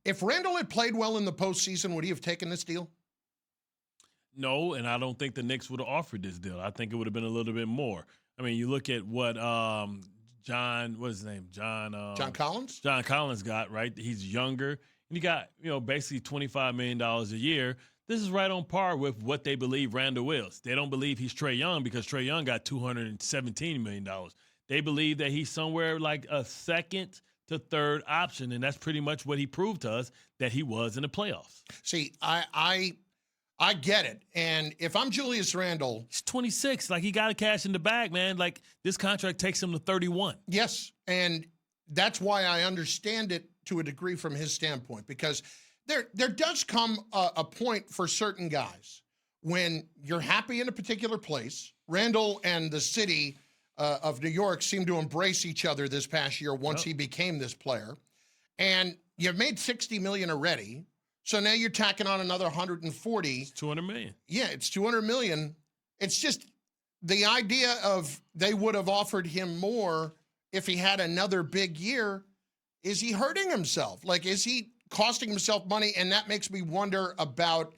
If Randle had played well in the postseason, would he have taken this deal? No, and I don't think the Knicks would have offered this deal. I think it would have been a little bit more. I mean, you look at what what's his name? John Collins? John Collins got, right? He's younger. And you got, basically $25 million a year. This is right on par with what they believe Randle is. They don't believe he's Trae Young because Trae Young got $217 million. They believe that he's somewhere like a second to third option, and that's pretty much what he proved to us that he was in the playoffs. See, I get it. And if I'm Julius Randle. He's 26. Like, he got to cash in the bag, man. Like, this contract takes him to 31. Yes, and that's why I understand it to a degree from his standpoint, because there does come a point for certain guys when you're happy in a particular place. Randle and the city of New York seemed to embrace each other this past year once he became this player. And you've made $60 million already. So now you're tacking on another 140. It's $200 million. Yeah, it's $200 million. It's just the idea of they would have offered him more if he had another big year. Is he hurting himself? Like, is he costing himself money? And that makes me wonder about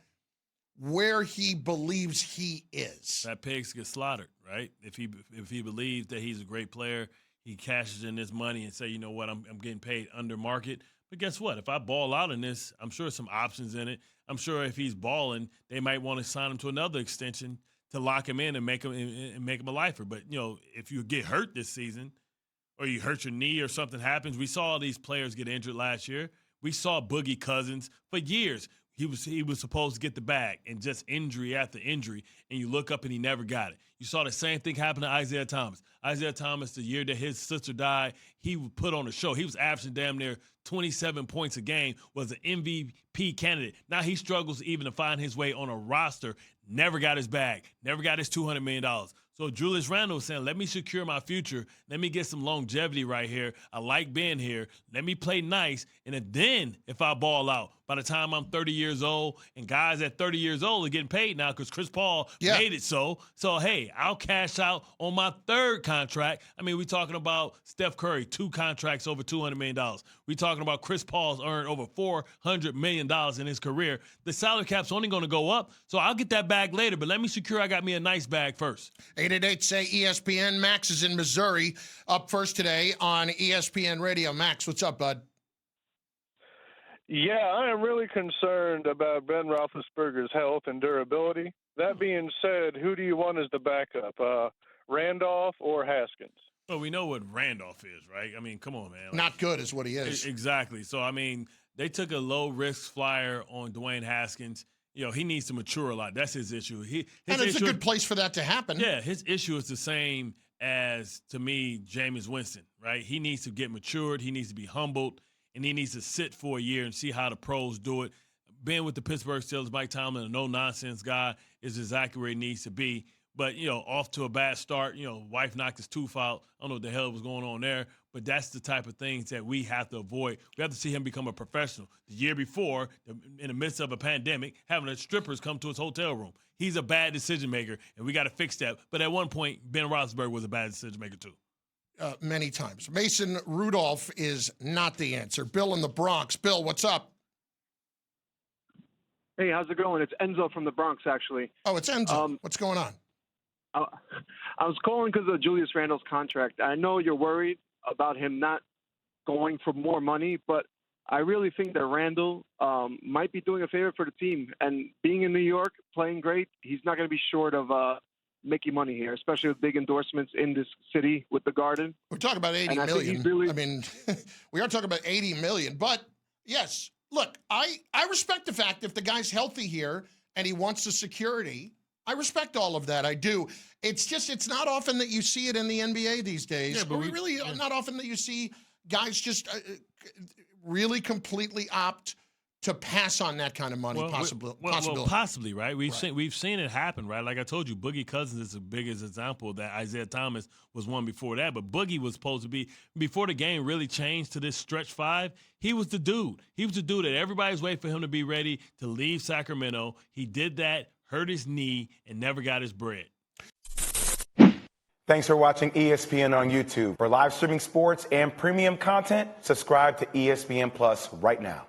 where he believes he is. That pigs get slaughtered, right? If he believes that he's a great player, he cashes in this money and say, you know what, I'm getting paid under market. But guess what? If I ball out in this, I'm sure some options in it. I'm sure if he's balling, they might want to sign him to another extension to lock him in and make him a lifer. But, if you get hurt this season or you hurt your knee or something happens, we saw these players get injured last year. We saw Boogie Cousins for years. He was supposed to get the bag, and just injury after injury, and you look up and he never got it. You saw the same thing happen to Isaiah Thomas. Isaiah Thomas, the year that his sister died, he put on a show. He was averaging damn near 27 points a game, was an MVP candidate. Now he struggles even to find his way on a roster, never got his bag, never got his $200 million. So Julius Randle was saying, let me secure my future. Let me get some longevity right here. I like being here. Let me play nice. And then if I ball out, by the time I'm 30 years old, and guys at 30 years old are getting paid now because Chris Paul made it so. So, hey, I'll cash out on my third contract. I mean, we're talking about Steph Curry, 2 contracts over $200 million. We're talking about Chris Paul's earned over $400 million in his career. The salary cap's only going to go up, so I'll get that bag later, but let me secure I got me a nice bag first. 888-SAY-ESPN. Max is in Missouri, up first today on ESPN Radio. Max, what's up, bud? Yeah, I am really concerned about Ben Roethlisberger's health and durability. That being said, who do you want as the backup, Randolph or Haskins? Well, we know what Randolph is, right? I mean, come on, man. Not good is what he is. Exactly. So, I mean, they took a low-risk flyer on Dwayne Haskins. He needs to mature a lot. That's his issue. And it's a good place for that to happen. Yeah, his issue is the same as, to me, Jameis Winston, right? He needs to get matured. He needs to be humbled. And he needs to sit for a year and see how the pros do it. Being with the Pittsburgh Steelers, Mike Tomlin, a no-nonsense guy, is exactly where he needs to be. But, off to a bad start. Wife knocked his tooth out. I don't know what the hell was going on there. But that's the type of things that we have to avoid. We have to see him become a professional. The year before, in the midst of a pandemic, having the strippers come to his hotel room. He's a bad decision-maker, and we got to fix that. But at one point, Ben Roethlisberger was a bad decision-maker too. Many times. Mason Rudolph is not the answer. Bill in the Bronx. Bill, what's up? Hey, how's it going? It's Enzo from the Bronx, actually. Oh, it's Enzo. What's going on? I was calling because of Julius Randle's contract. I know you're worried about him not going for more money, but I really think that Randle might be doing a favor for the team. And being in New York, playing great, he's not going to be short of making money here, especially with big endorsements in this city with the Garden. We're talking about $80 million. I mean, we are talking about $80 million. But, yes, look, I respect the fact if the guy's healthy here and he wants the security, I respect all of that. I do. It's just it's not often that you see it in the NBA these days. Yeah, but not often that you see guys just really completely opt to pass on that kind of money, possibly, right? We've seen it happen, right? Like I told you, Boogie Cousins is the biggest example. That Isaiah Thomas was one before that, but Boogie was supposed to be, before the game really changed to this stretch 5, he was the dude. He was the dude that everybody's waiting for him to be ready to leave Sacramento. He did that, hurt his knee, and never got his bread. Thanks for watching ESPN on YouTube. For live streaming sports and premium content, subscribe to ESPN Plus right now.